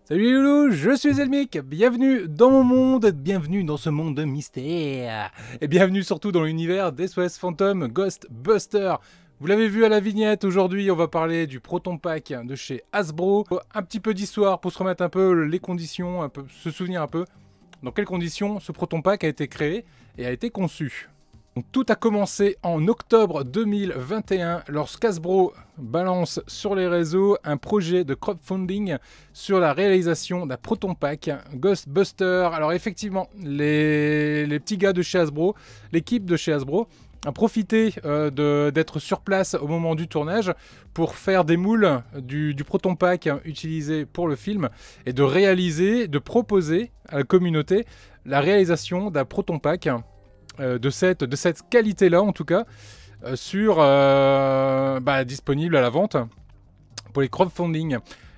Salut les loulous, je suis Zelmic, bienvenue dans mon monde, bienvenue dans ce monde de mystère, et bienvenue surtout dans l'univers d'SOS Phantom Ghostbusters. Vous l'avez vu à la vignette, aujourd'hui on va parler du Proton Pack de chez Hasbro. Un petit peu d'histoire pour se remettre un peu les conditions, se souvenir un peu dans quelles conditions ce Proton Pack a été créé et a été conçu. Donc, tout a commencé en octobre 2021 lorsqu'Hasbro balance sur les réseaux un projet de crowdfunding sur la réalisation d'un Proton Pack Ghostbusters. Alors effectivement, les petits gars de chez Hasbro, l'équipe de chez Hasbro, a profité d'être sur place au moment du tournage pour faire des moules du Proton Pack utilisé pour le film et de proposer à la communauté la réalisation d'un Proton Pack de cette qualité-là, en tout cas, disponible à la vente pour les crowdfunding.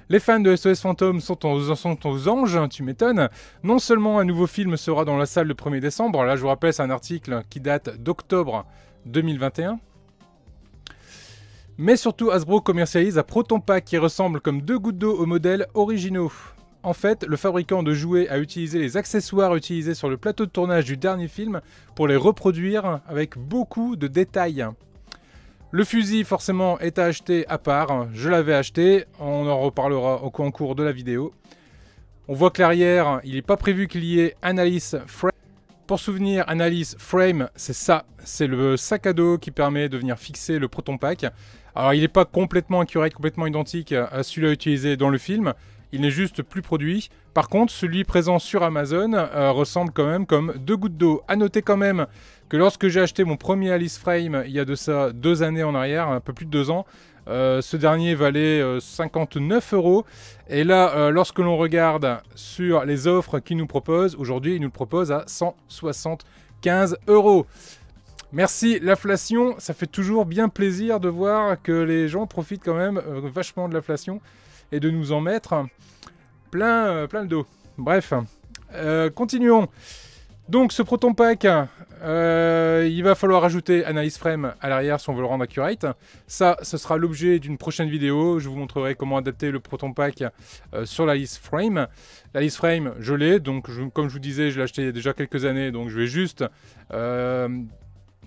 Les fans de SOS Phantom sont aux anges, tu m'étonnes. Non seulement un nouveau film sera dans la salle le 1er décembre, là je vous rappelle c'est un article qui date d'octobre 2021, mais surtout Hasbro commercialise un Proton Pack qui ressemble comme deux gouttes d'eau aux modèles originaux. En fait, le fabricant de jouets a utilisé les accessoires utilisés sur le plateau de tournage du dernier film pour les reproduire avec beaucoup de détails. Le fusil, forcément, est à acheter à part. Je l'avais acheté, on en reparlera en cours de la vidéo. On voit que l'arrière, il n'est pas prévu qu'il y ait Analysis Frame. Pour souvenir, Analysis Frame, c'est ça. C'est le sac à dos qui permet de venir fixer le Proton Pack. Alors, il n'est pas complètement accurate, complètement identique à celui-là utilisé dans le film. Il n'est juste plus produit. Par contre, celui présent sur Amazon ressemble quand même comme deux gouttes d'eau. A noter quand même que lorsque j'ai acheté mon premier Alice Frame, il y a de ça 2 années en arrière, un peu plus de 2 ans, ce dernier valait 59 €. Et là, lorsque l'on regarde sur les offres qu'il nous propose, aujourd'hui, il nous le propose à 175 €. Merci l'inflation, ça fait toujours bien plaisir de voir que les gens profitent quand même vachement de l'inflation et de nous en mettre plein le dos. Bref, continuons. Donc ce Proton Pack, il va falloir ajouter Analysis Frame à l'arrière si on veut le rendre accurate. Ça, ce sera l'objet d'une prochaine vidéo. Je vous montrerai comment adapter le Proton Pack sur l'Alice Frame. L'Alice Frame, je l'ai, donc comme je vous disais, je l'ai acheté il y a déjà quelques années, donc je vais juste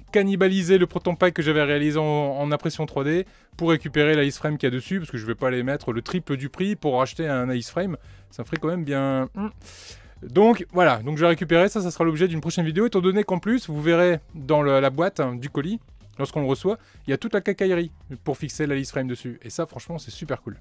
cannibaliser le Proton Pack que j'avais réalisé en impression 3D pour récupérer l'Alice Frame qu'il y a dessus, parce que je vais pas aller mettre le triple du prix pour acheter un Alice Frame, ça ferait quand même bien... Donc voilà, donc je vais récupérer ça, ça sera l'objet d'une prochaine vidéo, étant donné qu'en plus, vous verrez dans la boîte du colis, lorsqu'on le reçoit, il y a toute la cacaillerie pour fixer l'Alice Frame dessus, et ça franchement c'est super cool.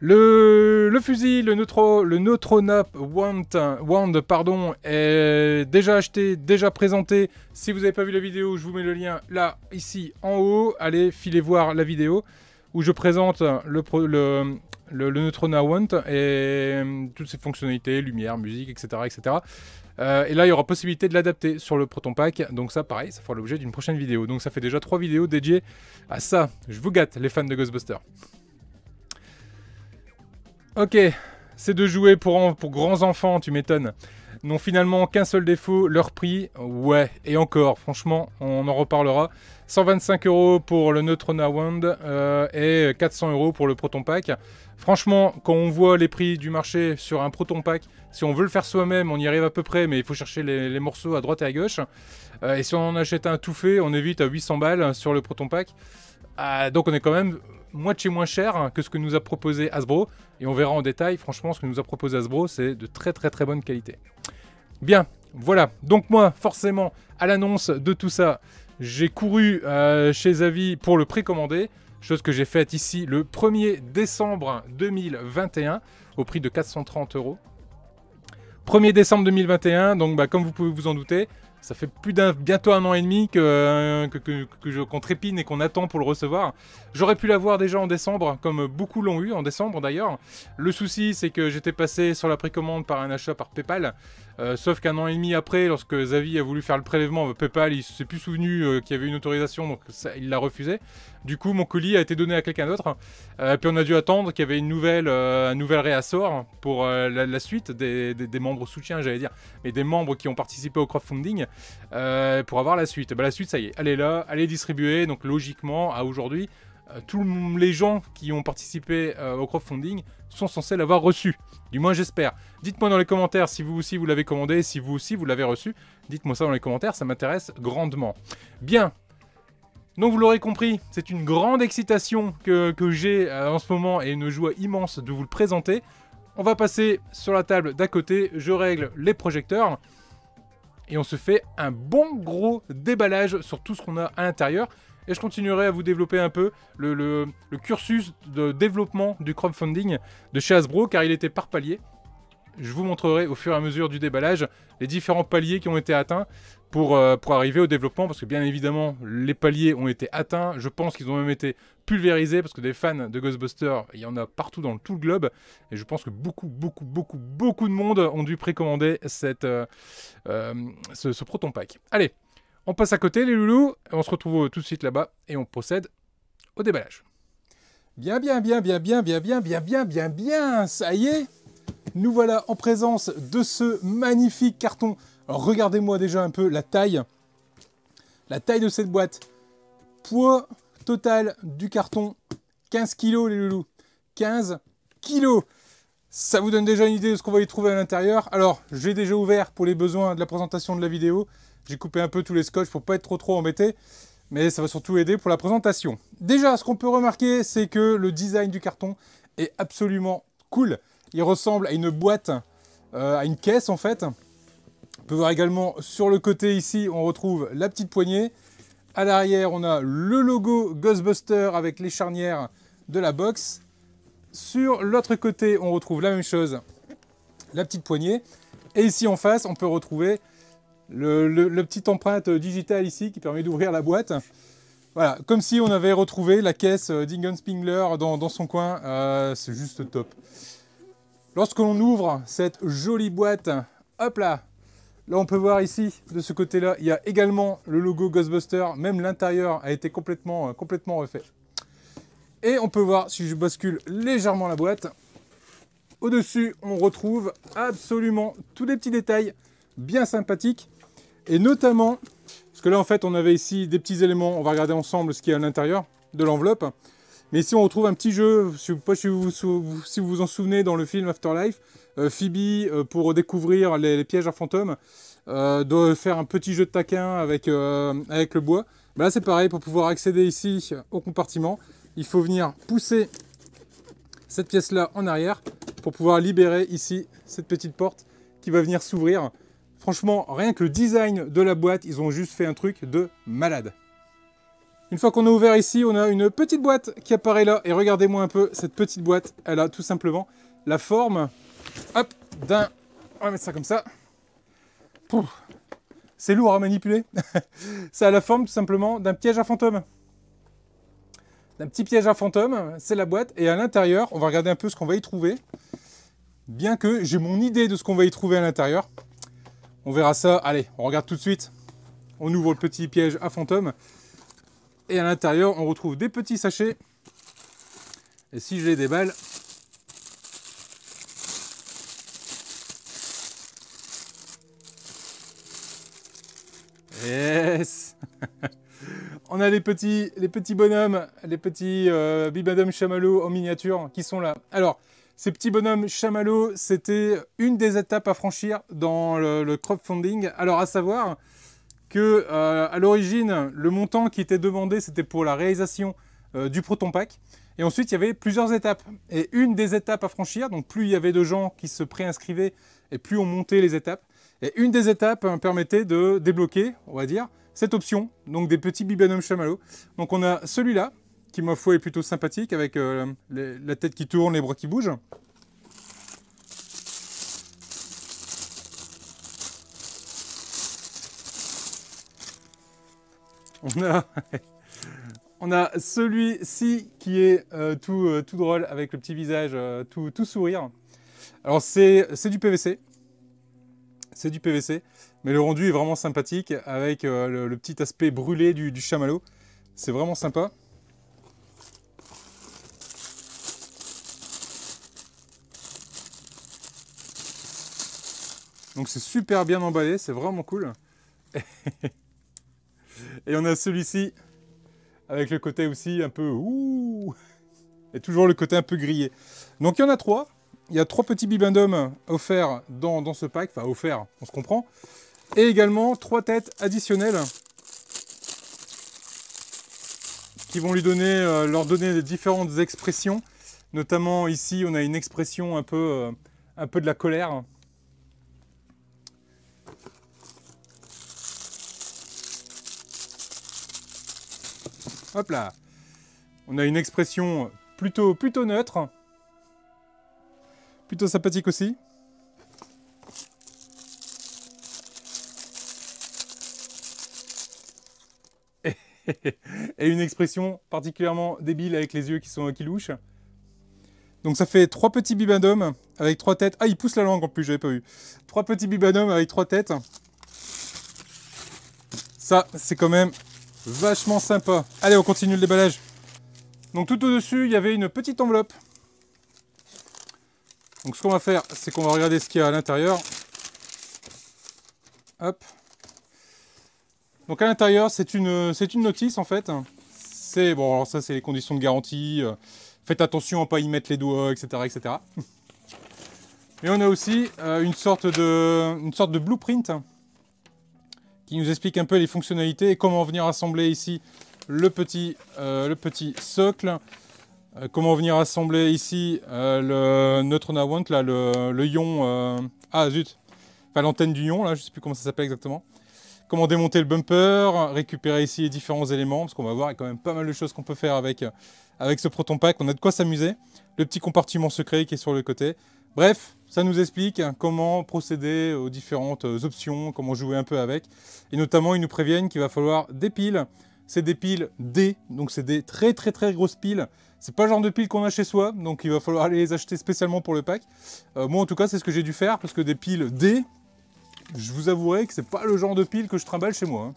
Le fusil, le Neutronap Wand, pardon, est déjà acheté, déjà présenté. Si vous n'avez pas vu la vidéo, je vous mets le lien là, ici, en haut. Allez, filez voir la vidéo où je présente le Neutronap Wand et toutes ses fonctionnalités, lumière, musique, etc. etc. Et là, il y aura possibilité de l'adapter sur le Proton Pack. Donc ça, pareil, ça fera l'objet d'une prochaine vidéo. Donc ça fait déjà 3 vidéos dédiées à ça. Je vous gâte, les fans de Ghostbusters. Ok, ces deux jouets pour grands enfants, tu m'étonnes, n'ont finalement qu'un seul défaut, leur prix. Ouais, et encore, franchement, on en reparlera. 125 € pour le Neutronap Wand et 400 € pour le Proton Pack. Franchement, quand on voit les prix du marché sur un Proton Pack, si on veut le faire soi-même, on y arrive à peu près, mais il faut chercher les morceaux à droite et à gauche. Et si on en achète un tout fait, on est vite à 800 balles sur le Proton Pack. Donc on est quand même moitié moins cher que ce que nous a proposé Hasbro. Et on verra en détail, franchement, ce que nous a proposé Hasbro, c'est de très bonne qualité. Bien, voilà. Donc moi, forcément, à l'annonce de tout ça, j'ai couru chez Zavvi pour le précommander. Chose que j'ai faite ici le 1er décembre 2021 au prix de 430 €. 1er décembre 2021, donc comme vous pouvez vous en douter, ça fait bientôt 1 an et demi qu'on trépine et qu'on attend pour le recevoir. J'aurais pu l'avoir déjà en décembre, comme beaucoup l'ont eu en décembre d'ailleurs. Le souci, c'est que j'étais passé sur la précommande par un achat par PayPal. Sauf qu'un an et demi après, lorsque Zavvi a voulu faire le prélèvement, PayPal, il s'est plus souvenu qu'il y avait une autorisation, donc ça, il l'a refusé. Du coup, mon colis a été donné à quelqu'un d'autre. Puis on a dû attendre qu'il y avait un nouvel réassort pour la suite des membres soutiens, j'allais dire, mais des membres qui ont participé au crowdfunding pour avoir la suite. Bah, la suite, ça y est, elle est là, elle est distribuée, donc logiquement, à aujourd'hui, les gens qui ont participé au crowdfunding sont censés l'avoir reçu. Du moins j'espère. Dites-moi dans les commentaires si vous aussi vous l'avez commandé, si vous aussi vous l'avez reçu. Dites-moi ça dans les commentaires, ça m'intéresse grandement. Bien. Donc vous l'aurez compris, c'est une grande excitation que j'ai en ce moment et une joie immense de vous le présenter. On va passer sur la table d'à côté, je règle les projecteurs et on se fait un bon gros déballage sur tout ce qu'on a à l'intérieur. Et je continuerai à vous développer un peu le cursus de développement du crowdfunding de chez Hasbro, car il était par palier. Je vous montrerai au fur et à mesure du déballage les différents paliers qui ont été atteints pour arriver au développement, parce que bien évidemment, les paliers ont été atteints. Je pense qu'ils ont même été pulvérisés, parce que des fans de Ghostbusters, il y en a partout dans tout le globe. Et je pense que beaucoup de monde ont dû précommander ce Proton Pack. Allez, on passe à côté les loulous, on se retrouve tout de suite là-bas et on procède au déballage. Bien, ça y est, nous voilà en présence de ce magnifique carton. Alors regardez-moi déjà un peu la taille de cette boîte. Poids total du carton, 15 kg les loulous, 15 kg. Ça vous donne déjà une idée de ce qu'on va y trouver à l'intérieur. Alors, j'ai déjà ouvert pour les besoins de la présentation de la vidéo. J'ai coupé un peu tous les scotch pour pas être trop embêté, mais ça va surtout aider pour la présentation. Déjà, ce qu'on peut remarquer, c'est que le design du carton est absolument cool. Il ressemble à une boîte, à une caisse en fait. On peut voir également sur le côté ici, on retrouve la petite poignée. À l'arrière, on a le logo Ghostbusters avec les charnières de la box. Sur l'autre côté, on retrouve la même chose, la petite poignée. Et ici en face, on peut retrouver le petite empreinte digitale ici qui permet d'ouvrir la boîte. Voilà, comme si on avait retrouvé la caisse d'Ingun Spengler dans son coin. C'est juste top. Lorsque l'on ouvre cette jolie boîte, hop là, on peut voir ici, de ce côté-là, il y a également le logo Ghostbusters. Même l'intérieur a été complètement refait. Et on peut voir, si je bascule légèrement la boîte, au-dessus, on retrouve absolument tous les petits détails bien sympathiques. Et notamment, parce que là, en fait, on avait ici des petits éléments. On va regarder ensemble ce qu'il y a à l'intérieur de l'enveloppe. Mais ici, on retrouve un petit jeu. Je ne sais pas si vous vous en souvenez dans le film Afterlife. Phoebe, pour découvrir les pièges à fantômes, doit faire un petit jeu de taquin avec le bois. Ben là, c'est pareil. Pour pouvoir accéder ici au compartiment, il faut venir pousser cette pièce-là en arrière pour pouvoir libérer ici cette petite porte qui va venir s'ouvrir. Franchement, rien que le design de la boîte, ils ont juste fait un truc de malade. Une fois qu'on a ouvert ici, on a une petite boîte qui apparaît là. Et regardez-moi un peu, cette petite boîte, elle a tout simplement la forme, hop, d'un... On va mettre ça comme ça. C'est lourd à manipuler. Ça a la forme tout simplement d'un piège à fantôme. D'un petit piège à fantôme, c'est la boîte. Et à l'intérieur, on va regarder un peu ce qu'on va y trouver. Bien que j'ai mon idée de ce qu'on va y trouver à l'intérieur. On verra ça. Allez, on regarde tout de suite. On ouvre le petit piège à fantôme. Et à l'intérieur, on retrouve des petits sachets. Et si je les déballe... Yes. On a les petits bonhommes, les petits Bibendum Chamallow en miniature qui sont là. Alors, ces petits bonhommes chamallows, c'était une des étapes à franchir dans le crowdfunding. Alors, à savoir que à l'origine, le montant qui était demandé, c'était pour la réalisation du Proton Pack. Et ensuite, il y avait plusieurs étapes. Et une des étapes à franchir, donc plus il y avait de gens qui se préinscrivaient, et plus on montait les étapes. Et une des étapes permettait de débloquer, on va dire, cette option, donc des petits Bibendum Chamallow. Donc on a celui-là, qui ma foi est plutôt sympathique, avec la tête qui tourne, les bras qui bougent. On a celui-ci qui est tout drôle, avec le petit visage tout sourire. Alors c'est du PVC. C'est du PVC, mais le rendu est vraiment sympathique avec le petit aspect brûlé du chamallow. C'est vraiment sympa. Donc c'est super bien emballé, c'est vraiment cool. Et on a celui-ci avec le côté aussi un peu Et toujours le côté un peu grillé. Donc il y en a 3. Il y a 3 petits bibendums offerts dans ce pack. Enfin, offerts, on se comprend. Et également 3 têtes additionnelles qui vont lui donner, leur donner des différentes expressions. Notamment ici, on a une expression un peu de la colère. Hop là. On a une expression plutôt neutre. Plutôt sympathique aussi. Et une expression particulièrement débile avec les yeux qui louchent. Donc ça fait 3 petits bibendums avec 3 têtes. Ah, il pousse la langue en plus, j'avais pas vu. 3 petits bibendums avec 3 têtes. Ça, c'est quand même vachement sympa. Allez, on continue le déballage. Donc tout au-dessus, il y avait une petite enveloppe. Donc ce qu'on va faire, c'est qu'on va regarder ce qu'il y a à l'intérieur. Hop. Donc à l'intérieur, c'est une notice en fait. C'est bon, alors ça c'est les conditions de garantie. Faites attention à ne pas y mettre les doigts, etc., etc. Mais on a aussi une sorte de blueprint qui nous explique un peu les fonctionnalités et comment venir assembler ici le petit socle. Comment venir assembler ici le Neutron Want, là, le ion. Ah zut, enfin l'antenne du ion, là, je ne sais plus comment ça s'appelle exactement. Comment démonter le bumper, récupérer ici les différents éléments, parce qu'on va voir, il y a quand même pas mal de choses qu'on peut faire avec ce Proton Pack. On a de quoi s'amuser. Le petit compartiment secret qui est sur le côté. Bref, ça nous explique comment procéder aux différentes options, comment jouer un peu avec. Et notamment, ils nous préviennent qu'il va falloir des piles. C'est des piles D, donc c'est des très grosses piles. C'est pas le genre de piles qu'on a chez soi, donc il va falloir aller les acheter spécialement pour le pack. Moi en tout cas, c'est ce que j'ai dû faire, parce que des piles D, je vous avouerai que c'est pas le genre de pile que je trimballe chez moi.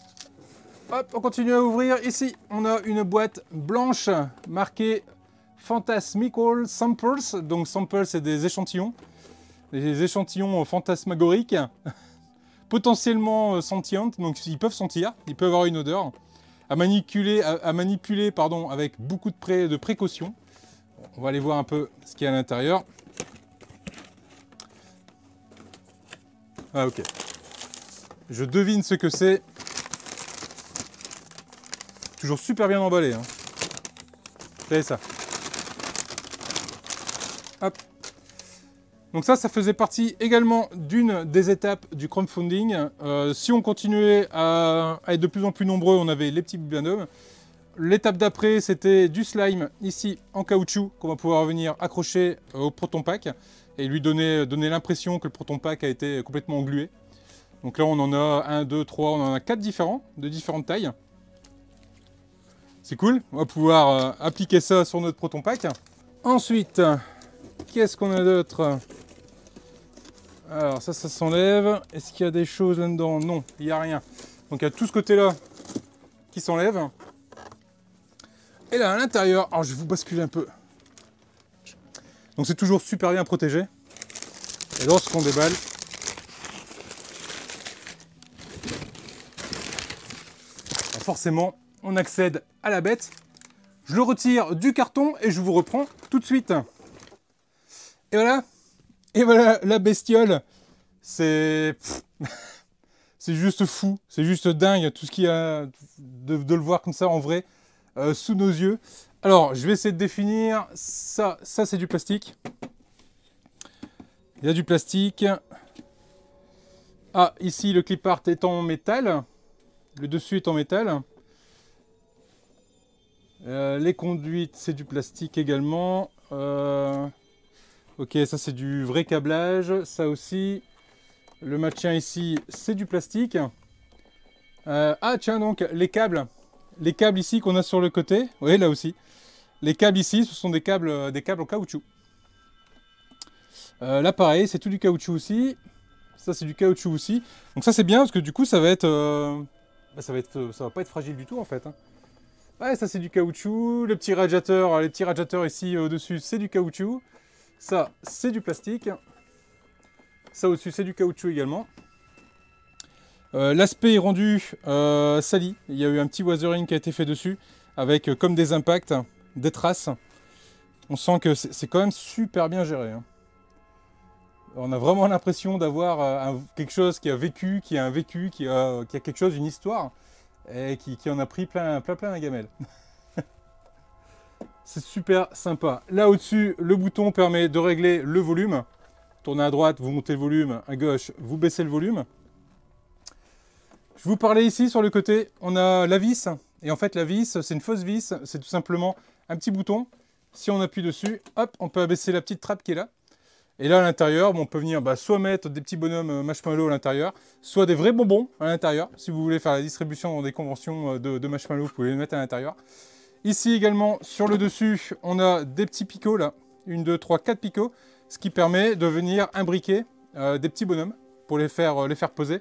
Hop, on continue à ouvrir. Ici, on a une boîte blanche marquée Phantasmical Samples. Donc samples, c'est des échantillons fantasmagoriques, potentiellement sentientes, donc ils peuvent sentir, ils peuvent avoir une odeur, à manipuler pardon, avec beaucoup de précautions. On va aller voir un peu ce qu'il y a à l'intérieur. Ah ok. Je devine ce que c'est. Toujours super bien emballé. Hein. Regardez ça. Hop. Donc ça faisait partie également d'une des étapes du crowdfunding. Si on continuait à être de plus en plus nombreux, on avait les petits bibendums. L'étape d'après, c'était du slime ici en caoutchouc qu'on va pouvoir venir accrocher au Proton Pack et lui donner l'impression que le Proton Pack a été complètement englué. Donc là, on en a 1, 2, 3, on en a 4 différents, de différentes tailles. C'est cool, on va pouvoir appliquer ça sur notre Proton Pack. Ensuite, qu'est-ce qu'on a d'autre? Alors ça s'enlève. Est-ce qu'il y a des choses là-dedans? Non, il n'y a rien. Donc il y a tout ce côté-là qui s'enlève. Et là, à l'intérieur, alors je vais vous basculer un peu. Donc c'est toujours super bien protégé. Et lorsqu'on déballe, forcément, on accède à la bête. Je le retire du carton et je vous reprends tout de suite. Et voilà. Et voilà la bestiole. C'est juste fou. C'est juste dingue tout ce qu'il y a de le voir comme ça en vrai sous nos yeux. Alors, je vais essayer de définir. Ça c'est du plastique. Il y a du plastique. Ah, ici le clip art est en métal. Le dessus est en métal. Les conduites, c'est du plastique également. Ok, ça c'est du vrai câblage. Ça aussi. Le maintien ici, c'est du plastique. Ah tiens donc, les câbles. Les câbles ici qu'on a sur le côté. Oui, là aussi. Les câbles ici, ce sont des câbles en caoutchouc. Là pareil, c'est tout du caoutchouc aussi. Ça c'est du caoutchouc aussi. Donc ça c'est bien parce que du coup ça va être... ça va pas être fragile du tout en fait. Hein. Ouais, ça c'est du caoutchouc. Les petits radiateurs ici au-dessus, c'est du caoutchouc. Ça, c'est du plastique. Ça au-dessus, c'est du caoutchouc également. L'aspect est rendu sali. Il y a eu un petit weathering qui a été fait dessus, avec comme des impacts, des traces. On sent que c'est quand même super bien géré. Hein. On a vraiment l'impression d'avoir quelque chose qui a vécu, qui a quelque chose, une histoire, et qui en a pris plein la gamelle. C'est super sympa. Là au-dessus, le bouton permet de régler le volume. Tournez à droite, vous montez le volume, à gauche, vous baissez le volume. Je vous parlais ici sur le côté, on a la vis. Et en fait, la vis, c'est une fausse vis, c'est tout simplement un petit bouton. Si on appuie dessus, hop, on peut abaisser la petite trappe qui est là. Et là, à l'intérieur, on peut venir soit mettre des petits bonhommes marshmallow à l'intérieur, soit des vrais bonbons à l'intérieur. Si vous voulez faire la distribution dans des conventions de marshmallow, vous pouvez les mettre à l'intérieur. Ici également, sur le dessus, on a des petits picots là. 1, 2, 3, 4 picots. Ce qui permet de venir imbriquer des petits bonhommes pour les faire poser.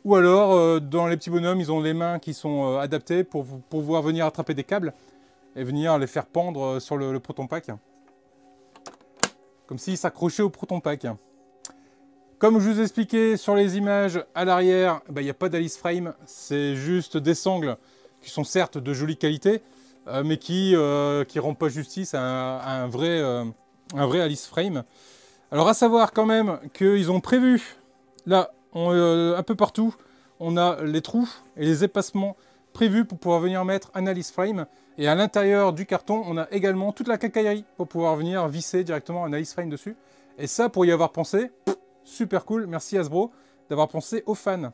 Ou alors, dans les petits bonhommes, ils ont les mains qui sont adaptées pour pouvoir venir attraper des câbles et venir les faire pendre sur le Proton Pack. Comme s'ils s'accrochaient au Proton Pack. Comme je vous ai expliqué sur les images à l'arrière, il n'y a pas d'Alice Frame, c'est juste des sangles qui sont certes de jolie qualité, mais qui ne rendent pas justice à un vrai Alice Frame. Alors à savoir quand même qu'ils ont prévu, là, un peu partout, on a les trous et les espacements prévus pour pouvoir venir mettre un Alice Frame. Et à l'intérieur du carton, on a également toute la quincaillerie pour pouvoir venir visser directement un Alice Frame dessus. Et ça, pour y avoir pensé, super cool, merci Hasbro d'avoir pensé aux fans.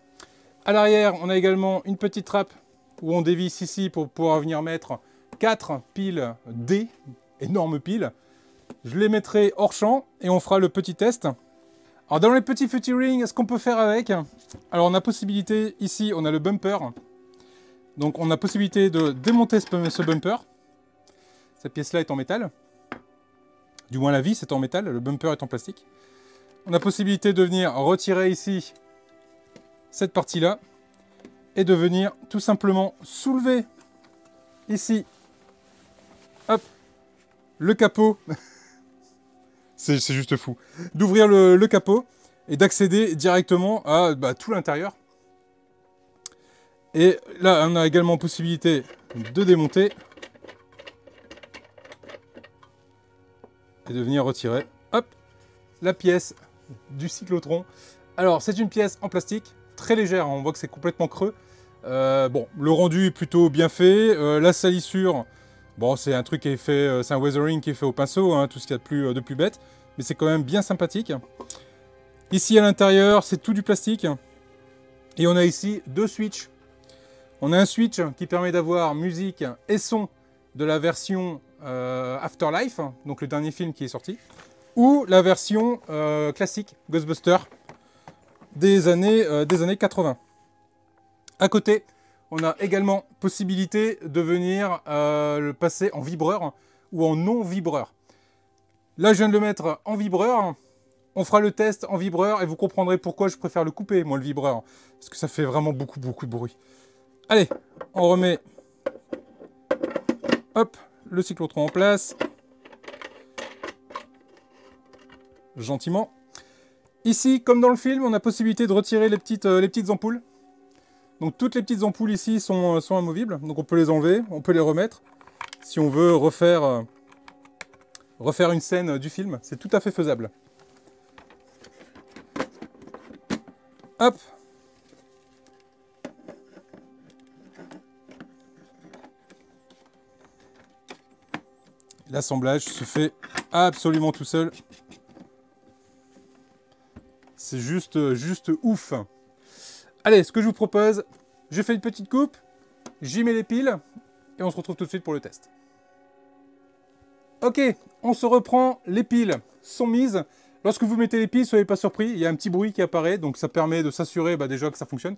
À l'arrière, on a également une petite trappe où on dévisse ici pour pouvoir venir mettre 4 piles D, énormes piles. Je les mettrai hors champ et on fera le petit test. Alors dans les petits featuring, ce qu'on peut faire avec, alors on a possibilité, ici on a le bumper. Donc on a possibilité de démonter ce bumper. Cette pièce-là est en métal. Du moins la vis est en métal, le bumper est en plastique. On a possibilité de venir retirer ici cette partie-là et de venir tout simplement soulever ici, hop, le capot. C'est juste fou. D'ouvrir le capot et d'accéder directement à tout l'intérieur. Et là, on a également possibilité de démonter et de venir retirer, hop, la pièce du cyclotron. Alors, c'est une pièce en plastique, très légère, hein, on voit que c'est complètement creux. Bon, le rendu est plutôt bien fait. La salissure, bon, c'est un truc qui est fait, c'est un weathering qui est fait au pinceau, hein, tout ce qu'il y a de plus bête, mais c'est quand même bien sympathique. Ici à l'intérieur, c'est tout du plastique. Et on a ici 2 switches. On a un switch qui permet d'avoir musique et son de la version Afterlife, donc le dernier film qui est sorti, ou la version classique Ghostbusters des années 80. À côté, on a également possibilité de venir le passer en vibreur ou en non-vibreur. Là, je viens de le mettre en vibreur. On fera le test en vibreur et vous comprendrez pourquoi je préfère le couper, moi, le vibreur. Parce que ça fait vraiment beaucoup de bruit. Allez, on remet hop, le cyclotron en place. Gentiment. Ici, comme dans le film, on a possibilité de retirer les petites ampoules. Donc toutes les petites ampoules ici sont amovibles. Donc on peut les enlever, on peut les remettre. Si on veut refaire une scène du film, c'est tout à fait faisable. Hop. L'assemblage se fait absolument tout seul. C'est juste ouf. Allez, ce que je vous propose, je fais une petite coupe, j'y mets les piles, et on se retrouve tout de suite pour le test. Ok, on se reprend, les piles sont mises. Lorsque vous mettez les piles, soyez pas surpris, il y a un petit bruit qui apparaît, donc ça permet de s'assurer déjà que ça fonctionne.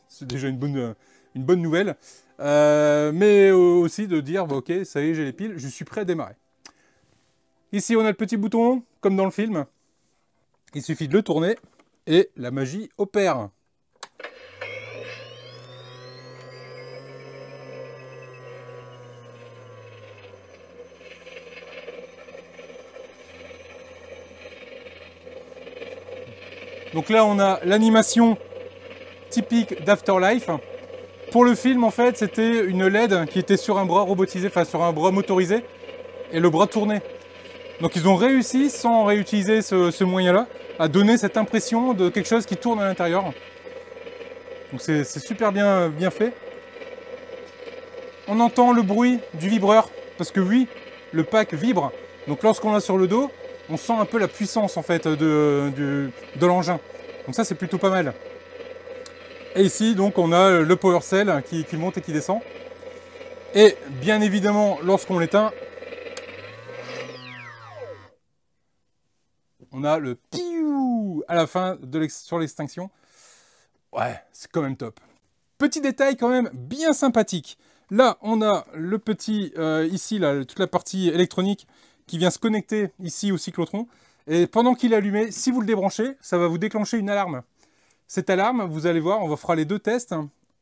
C'est déjà une bonne nouvelle. Mais aussi de dire, ok, ça y est, j'ai les piles, je suis prêt à démarrer. Ici, on a le petit bouton, comme dans le film. Il suffit de le tourner, et la magie opère. Donc là, on a l'animation typique d'Afterlife. Pour le film, en fait, c'était une LED qui était sur un bras robotisé, enfin sur un bras motorisé, et le bras tournait. Donc ils ont réussi, sans réutiliser ce moyen-là, à donner cette impression de quelque chose qui tourne à l'intérieur. Donc c'est super bien fait. On entend le bruit du vibreur, parce que oui, le pack vibre. Donc lorsqu'on l'a sur le dos, on sent un peu la puissance en fait de l'engin. Donc ça c'est plutôt pas mal. Et ici donc on a le power cell qui monte et qui descend. Et bien évidemment lorsqu'on l'éteint, on a le piou à la fin sur l'extinction. Ouais, c'est quand même top. Petit détail quand même bien sympathique. Là, on a le petit, ici, là, toute la partie électronique qui vient se connecter ici au cyclotron. Et pendant qu'il est allumé, si vous le débranchez, ça va vous déclencher une alarme. Cette alarme, vous allez voir, on fera les deux tests.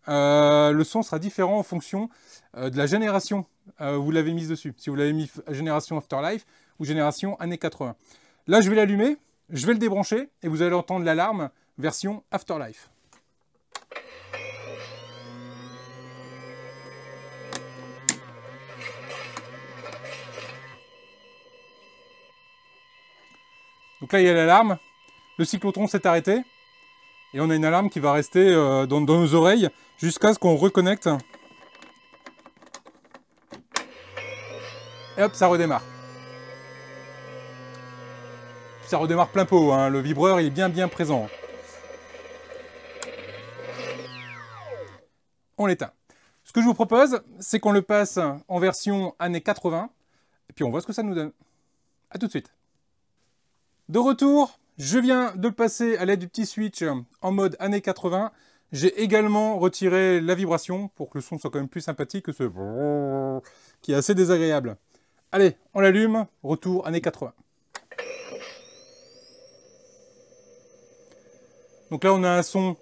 Le son sera différent en fonction de la génération où vous l'avez mise dessus. Si vous l'avez mis génération Afterlife ou génération années 80. Là, je vais l'allumer, je vais le débrancher et vous allez entendre l'alarme version Afterlife. Donc là, il y a l'alarme, le cyclotron s'est arrêté, et on a une alarme qui va rester dans nos oreilles jusqu'à ce qu'on reconnecte. Et hop, ça redémarre. Ça redémarre plein pot, hein. Le vibreur il est bien présent. On l'éteint. Ce que je vous propose, c'est qu'on le passe en version années 80, et puis on voit ce que ça nous donne. A tout de suite. De retour, je viens de le passer à l'aide du petit switch en mode années 80. J'ai également retiré la vibration pour que le son soit quand même plus sympathique que ce qui est assez désagréable. Allez, on l'allume, retour années 80. Donc là, on a un son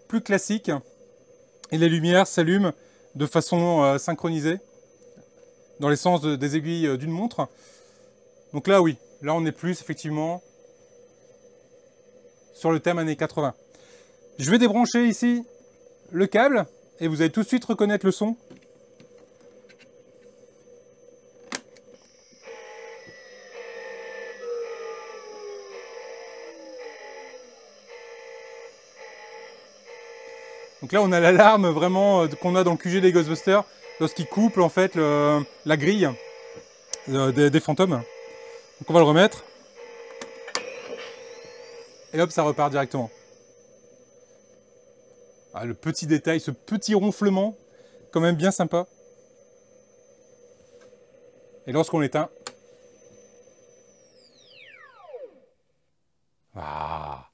plus classique et les lumières s'allument de façon synchronisée dans les sens des aiguilles d'une montre. Donc là, oui. Là, on est plus, effectivement, sur le thème années 80. Je vais débrancher ici le câble, et vous allez tout de suite reconnaître le son. Donc là, on a l'alarme vraiment qu'on a dans le QG des Ghostbusters, lorsqu'ils couplent, en fait, la grille des fantômes. Donc on va le remettre. Et hop, ça repart directement. Ah, le petit détail, ce petit ronflement, quand même bien sympa. Et lorsqu'on l'éteint... Ah.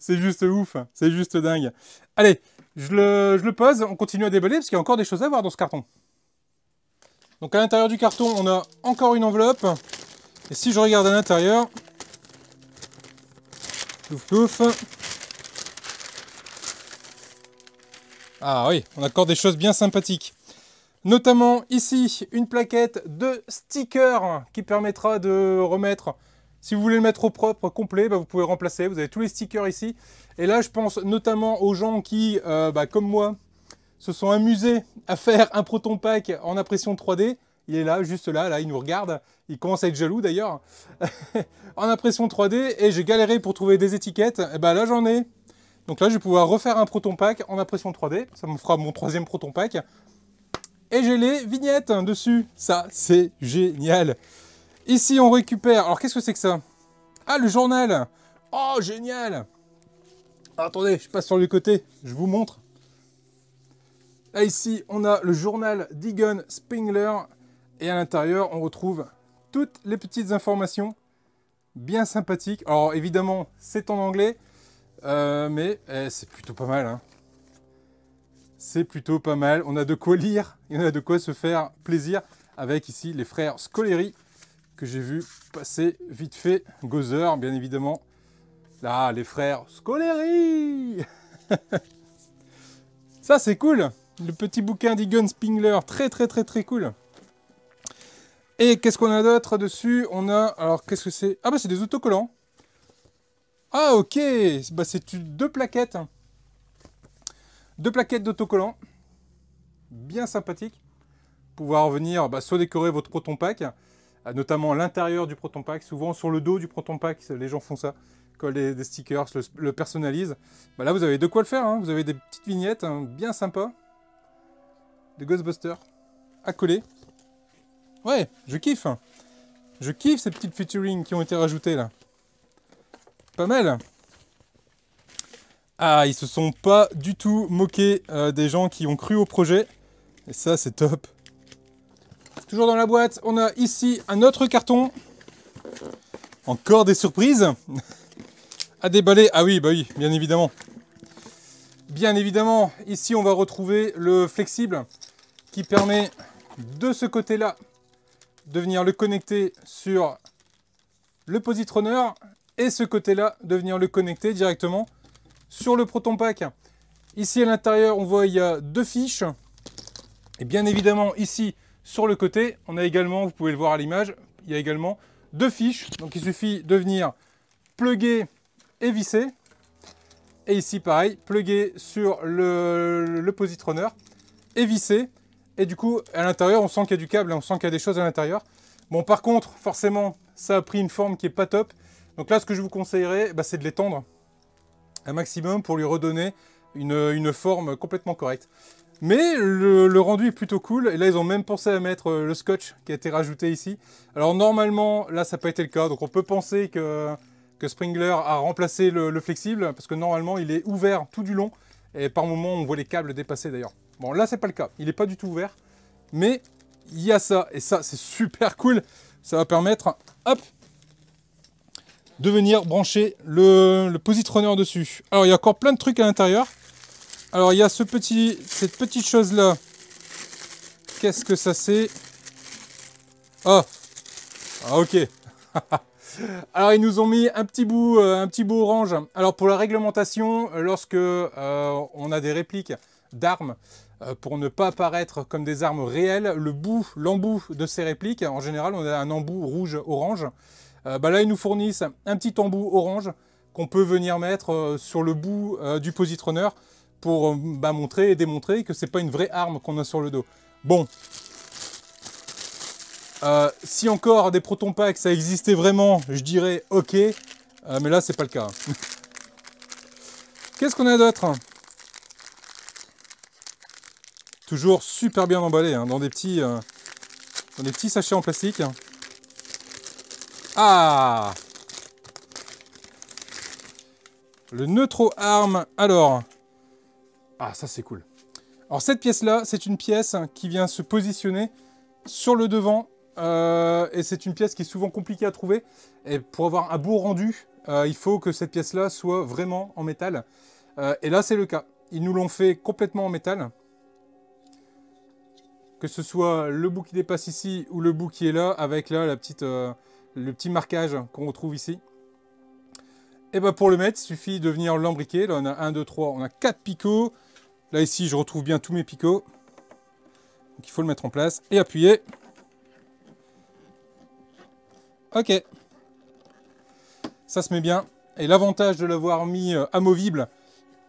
C'est juste ouf, c'est juste dingue. Allez, je le pose, on continue à déballer, parce qu'il y a encore des choses à voir dans ce carton. Donc à l'intérieur du carton, on a encore une enveloppe. Et si je regarde à l'intérieur... Plouf plouf. Ah oui, on a encore des choses bien sympathiques. Notamment ici, une plaquette de stickers qui permettra de remettre... Si vous voulez le mettre au propre, complet, vous pouvez remplacer. Vous avez tous les stickers ici. Et là, je pense notamment aux gens qui, comme moi, se sont amusés à faire un proton pack en impression 3D. Il est là, juste là, il nous regarde. Il commence à être jaloux d'ailleurs. En impression 3D, et j'ai galéré pour trouver des étiquettes. Et là, j'en ai. Donc là, je vais pouvoir refaire un proton pack en impression 3D. Ça me fera mon 3e proton pack. Et j'ai les vignettes dessus. Ça, c'est génial. Ici, on récupère... Alors, qu'est-ce que c'est que ça? Ah, le journal. Oh, génial. Attendez, je passe sur le côté. Je vous montre. Là, ici, on a le journal d'Egon Spengler. Et à l'intérieur, on retrouve toutes les petites informations bien sympathiques. Alors, évidemment, c'est en anglais. Mais c'est plutôt pas mal. Hein. C'est plutôt pas mal. On a de quoi lire. Et on a de quoi se faire plaisir. Avec ici les frères Scoleri. Que j'ai vu passer vite fait. Gozer, bien évidemment. Là, les frères Scoleri. Ça, c'est cool. Le petit bouquin d'Egon Spengler. Très, très, très, très cool. Et qu'est-ce qu'on a d'autre dessus? On a... Alors, qu'est-ce que c'est? Ah, c'est des autocollants. Ah, ok. C'est 2 plaquettes. 2 plaquettes d'autocollants. Bien sympathiques. pouvoir venir soit décorer votre Proton Pack, notamment l'intérieur du Proton Pack, souvent sur le dos du Proton Pack, les gens font ça, collent des stickers, le personnalisent. Là vous avez de quoi le faire, hein. Vous avez des petites vignettes hein, bien sympas, de Ghostbusters, à coller. Ouais, je kiffe. Je kiffe ces petites featuring qui ont été rajoutées là. Pas mal. Ah, ils se sont pas du tout moqués des gens qui ont cru au projet. Et ça, c'est top. Toujours dans la boîte, on a ici un autre carton. Encore des surprises à déballer. Ah oui, bah oui, bien évidemment. Bien évidemment, ici on va retrouver le flexible qui permet de ce côté-là de venir le connecter sur le positronneur et ce côté-là de venir le connecter directement sur le Proton Pack. Ici à l'intérieur, on voit il y a 2 fiches. Et bien évidemment, ici sur le côté, on a également, vous pouvez le voir à l'image, il y a également 2 fiches. Donc il suffit de venir plugger et visser. Et ici pareil, plugger sur le positronneur et visser. Et du coup, à l'intérieur, on sent qu'il y a du câble, on sent qu'il y a des choses à l'intérieur. Bon, par contre, forcément, ça a pris une forme qui n'est pas top. Donc là, ce que je vous conseillerais, c'est de l'étendre un maximum pour lui redonner une forme complètement correcte. Mais le rendu est plutôt cool. Et là, ils ont même pensé à mettre le scotch qui a été rajouté ici. Alors normalement, là, ça n'a pas été le cas. Donc on peut penser que Springler a remplacé le flexible. Parce que normalement, il est ouvert tout du long. Et par moments, on voit les câbles dépasser d'ailleurs. Bon, là, c'est pas le cas. Il n'est pas du tout ouvert. Mais il y a ça. Et ça, c'est super cool. Ça va permettre, hop, de venir brancher le positronneur dessus. Alors, il y a encore plein de trucs à l'intérieur. Alors, il y a cette petite chose-là. Qu'est-ce que ça c'est? Ah, ok. Alors, ils nous ont mis un petit bout orange. Alors, pour la réglementation, lorsque on a des répliques d'armes, pour ne pas apparaître comme des armes réelles, l'embout de ces répliques, en général, on a un embout rouge-orange. Là, ils nous fournissent un petit embout orange qu'on peut venir mettre sur le bout du positronneur pour montrer et démontrer que c'est pas une vraie arme qu'on a sur le dos. Bon, si encore des Proton Pack ça existait vraiment, je dirais ok, mais là c'est pas le cas. Qu'est-ce qu'on a d'autre? Toujours super bien emballé, hein, dans des petits sachets en plastique. Ah, le Neutro Arm. Alors, ah ça c'est cool. Alors cette pièce-là, c'est une pièce qui vient se positionner sur le devant. Et c'est une pièce qui est souvent compliquée à trouver. Et pour avoir un beau rendu, il faut que cette pièce-là soit vraiment en métal. Et là, c'est le cas. Ils nous l'ont fait complètement en métal. Que ce soit le bout qui dépasse ici ou le bout qui est là, avec là le petit marquage qu'on retrouve ici. Et pour le mettre, il suffit de venir l'embriquer. Là, on a 1, 2, 3, on a 4 picots. Là, ici, je retrouve bien tous mes picots. Donc, il faut le mettre en place et appuyer. Ok. Ça se met bien. Et l'avantage de l'avoir mis amovible,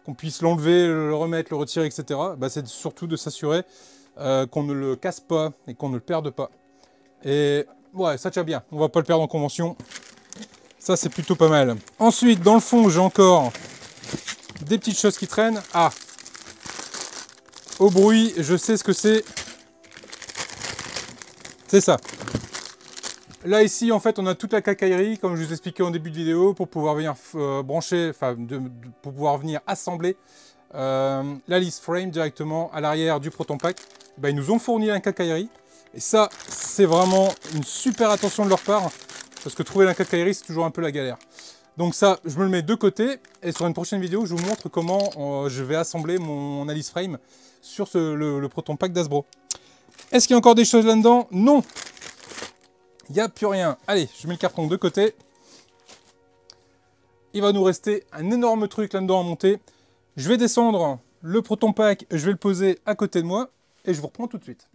qu'on puisse l'enlever, le remettre, le retirer, etc., c'est surtout de s'assurer qu'on ne le casse pas et qu'on ne le perde pas. Et ouais, ça tient bien. On va pas le perdre en convention. Ça, c'est plutôt pas mal. Ensuite, dans le fond, j'ai encore des petites choses qui traînent. Ah, au bruit, je sais ce que c'est. C'est ça. Là, ici, en fait, on a toute la quincaillerie, comme je vous expliquais en début de vidéo, pour pouvoir venir brancher, enfin, pour pouvoir venir assembler l'Alice Frame directement à l'arrière du Proton Pack. Ils nous ont fourni la quincaillerie. Et ça, c'est vraiment une super attention de leur part, parce que trouver la quincaillerie, c'est toujours un peu la galère. Donc ça, je me le mets de côté, et sur une prochaine vidéo, je vous montre comment je vais assembler mon Alice Frame sur le Proton Pack d'Hasbro. Est-ce qu'il y a encore des choses là-dedans? Non! Il n'y a plus rien. Allez, je mets le carton de côté. Il va nous rester un énorme truc là-dedans à monter. Je vais descendre le Proton Pack, je vais le poser à côté de moi, et je vous reprends tout de suite.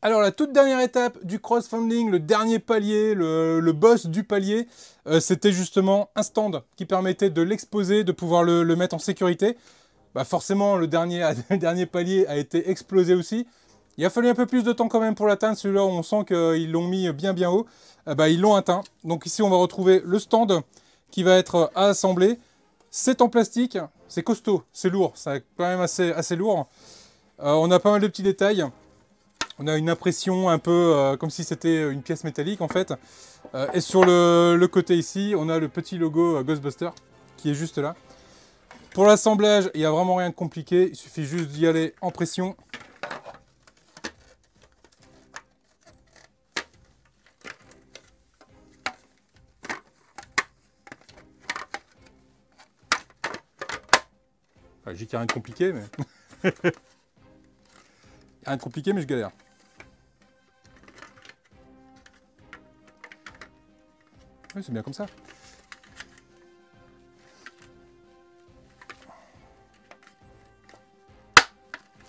Alors la toute dernière étape du crowdfunding, le dernier palier, le boss du palier, c'était justement un stand qui permettait de l'exposer, de pouvoir le mettre en sécurité. bah forcément le dernier, le dernier palier a été explosé aussi. Il a fallu un peu plus de temps quand même pour l'atteindre, celui-là on sent qu'ils l'ont mis bien haut. Bah, ils l'ont atteint. Donc ici on va retrouver le stand qui va être à assembler. C'est en plastique, c'est costaud, c'est lourd, c'est quand même assez lourd. On a pas mal de petits détails. On a une impression un peu comme si c'était une pièce métallique en fait. Et sur le côté ici, on a le petit logo Ghostbusters qui est juste là. Pour l'assemblage, il n'y a vraiment rien de compliqué. Il suffit juste d'y aller en pression. Enfin, j'ai qu'il n'y a rien de compliqué, mais... il n'y a rien de compliqué, mais je galère. Oui, c'est bien comme ça.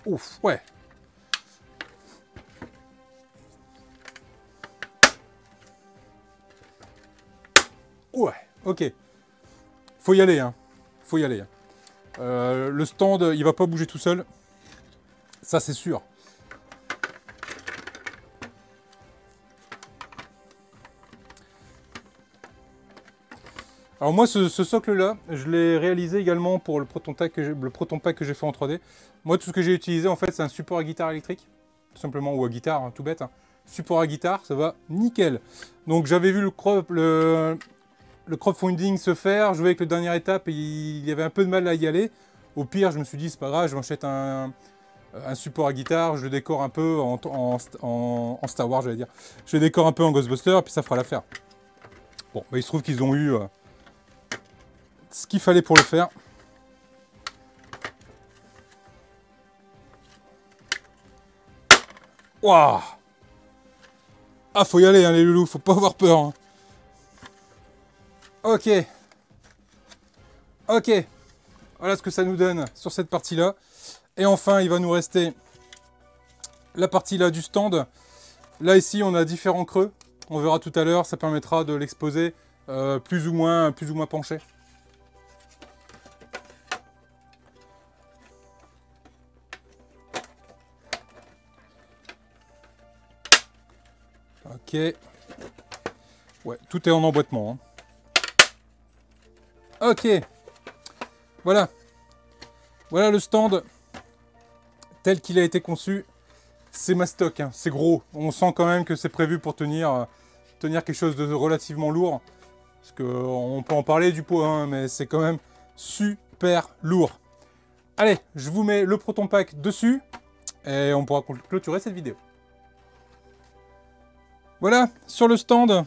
Ouf, ouais. Ouais, ok. Faut y aller, hein. Faut y aller. Le stand, il va pas bouger tout seul. Ça, c'est sûr. Alors moi, ce socle-là, je l'ai réalisé également pour le Proton Pack que j'ai fait en 3D. Moi, tout ce que j'ai utilisé, en fait, c'est un support à guitare électrique. Tout simplement, ou à guitare, hein, tout bête. Hein. Support à guitare, ça va nickel. Donc j'avais vu le crowdfunding se faire, jouer avec la dernière étape, et il y avait un peu de mal à y aller. Au pire, je me suis dit, c'est pas grave, je m'achète un support à guitare, je le décore un peu en Star Wars, j'allais dire. Je le décore un peu en Ghostbusters, et puis ça fera l'affaire. Bon, bah, il se trouve qu'ils ont eu... ce qu'il fallait pour le faire. Waouh! Ah, faut y aller, hein, les loulous, faut pas avoir peur. Hein. Ok. Ok. Voilà ce que ça nous donne sur cette partie-là. Et enfin, il va nous rester la partie là du stand. Là, ici, on a différents creux. On verra tout à l'heure, ça permettra de l'exposer plus ou moins penché. Ok. Ouais, tout est en emboîtement. Hein. Ok. Voilà. Voilà le stand tel qu'il a été conçu. C'est mastoc, hein. C'est gros. On sent quand même que c'est prévu pour tenir quelque chose de relativement lourd. Parce qu'on peut en parler du poids, hein, mais c'est quand même super lourd. Allez, je vous mets le Proton Pack dessus et on pourra clôturer cette vidéo. Voilà, sur le stand,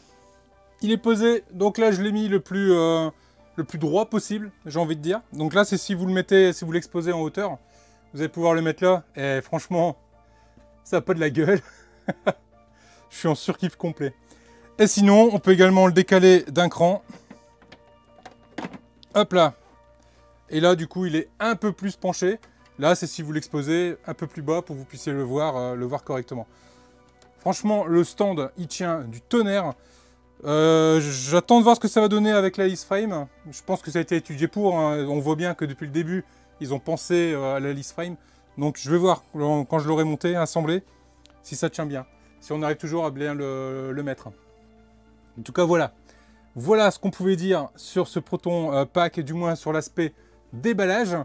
il est posé. Donc là, je l'ai mis le plus droit possible, j'ai envie de dire. Donc là, c'est si vous le mettez, si vous l'exposez en hauteur, vous allez pouvoir le mettre là. Et franchement, ça n'a pas de la gueule. Je suis en surkiff complet. Et sinon, on peut également le décaler d'un cran. Hop là. Et là, du coup, il est un peu plus penché. Là, c'est si vous l'exposez un peu plus bas pour que vous puissiez le voir correctement. Franchement, le stand, il tient du tonnerre. J'attends de voir ce que ça va donner avec la Alice Frame. Je pense que ça a été étudié pour. Hein. On voit bien que depuis le début, ils ont pensé à la Alice Frame. Donc je vais voir, quand je l'aurai monté, assemblé, si ça tient bien. Si on arrive toujours à bien le mettre. En tout cas, voilà. Voilà ce qu'on pouvait dire sur ce Proton Pack, et du moins sur l'aspect déballage.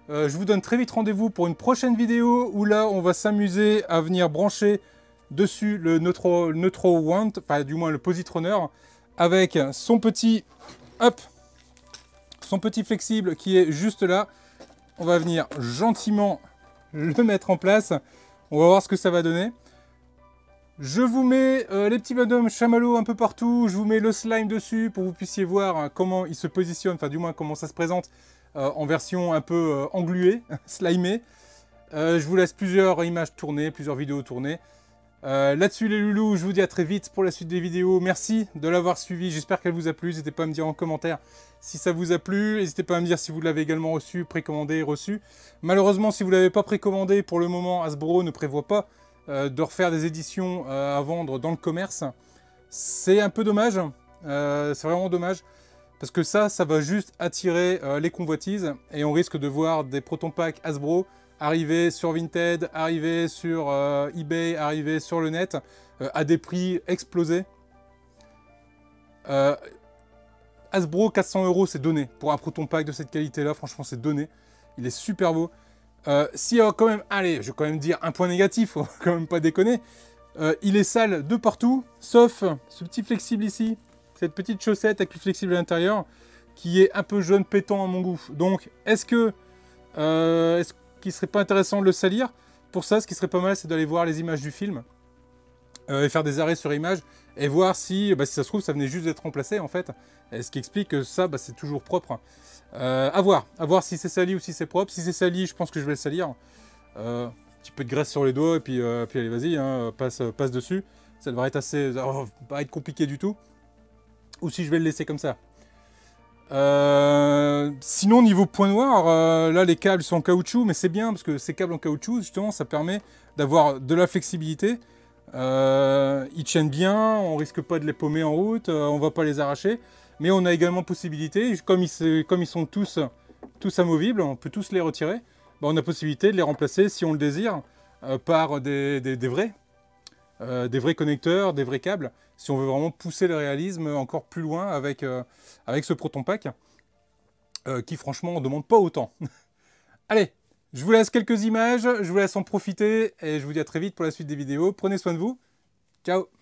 Je vous donne très vite rendez-vous pour une prochaine vidéo où là, on va s'amuser à venir brancher dessus le Neutro Wand, enfin du moins le Positrunner, avec son petit, hop, son petit flexible qui est juste là. On va venir gentiment le mettre en place. On va voir ce que ça va donner. Je vous mets les petits bonhommes chamallows un peu partout. Je vous mets le slime dessus pour que vous puissiez voir comment il se positionne, enfin du moins comment ça se présente en version un peu engluée, slimée. Je vous laisse plusieurs images tourner, plusieurs vidéos tourner. Là-dessus les loulous, je vous dis à très vite pour la suite des vidéos. Merci de l'avoir suivi, j'espère qu'elle vous a plu. N'hésitez pas à me dire en commentaire si ça vous a plu. N'hésitez pas à me dire si vous l'avez également reçu, précommandé et reçu. Malheureusement, si vous ne l'avez pas précommandé, pour le moment, Hasbro ne prévoit pas de refaire des éditions à vendre dans le commerce. C'est un peu dommage, c'est vraiment dommage. parce que ça va juste attirer les convoitises, et on risque de voir des Proton Pack Hasbro arriver sur Vinted, arriver sur eBay, arriver sur le net, à des prix explosés. Hasbro, 400 €, c'est donné. Pour un Proton Pack de cette qualité-là, franchement, c'est donné. Il est super beau. S'il y a quand même, allez, je vais quand même dire un point négatif, faut quand même pas déconner. Il est sale de partout, sauf ce petit flexible ici, cette petite chaussette avec le flexible à l'intérieur, qui est un peu jaune pétant à mon goût. Donc, est-ce qu'il serait pas intéressant de le salir? Pour ça, ce qui serait pas mal, c'est d'aller voir les images du film, et faire des arrêts sur image, et voir si, si ça se trouve, ça venait juste d'être remplacé, en fait. Et ce qui explique que ça, c'est toujours propre. À voir si c'est sali ou si c'est propre. Si c'est sali, je pense que je vais le salir. Un petit peu de graisse sur les doigts, et puis allez, vas-y, hein, passe dessus. Ça devrait être assez... ça va pas être compliqué du tout. Ou si je vais le laisser comme ça. Sinon, niveau point noir, là, les câbles sont en caoutchouc, mais c'est bien, parce que ces câbles en caoutchouc, justement, ça permet d'avoir de la flexibilité. Ils tiennent bien, on risque pas de les paumer en route, on va pas les arracher. Mais on a également possibilité, comme ils sont tous amovibles, on peut tous les retirer, on a possibilité de les remplacer, si on le désire, par des vrais connecteurs, des vrais câbles, si on veut vraiment pousser le réalisme encore plus loin avec ce Proton Pack, qui franchement ne demande pas autant. Allez, je vous laisse quelques images, je vous laisse en profiter, et je vous dis à très vite pour la suite des vidéos. Prenez soin de vous, ciao!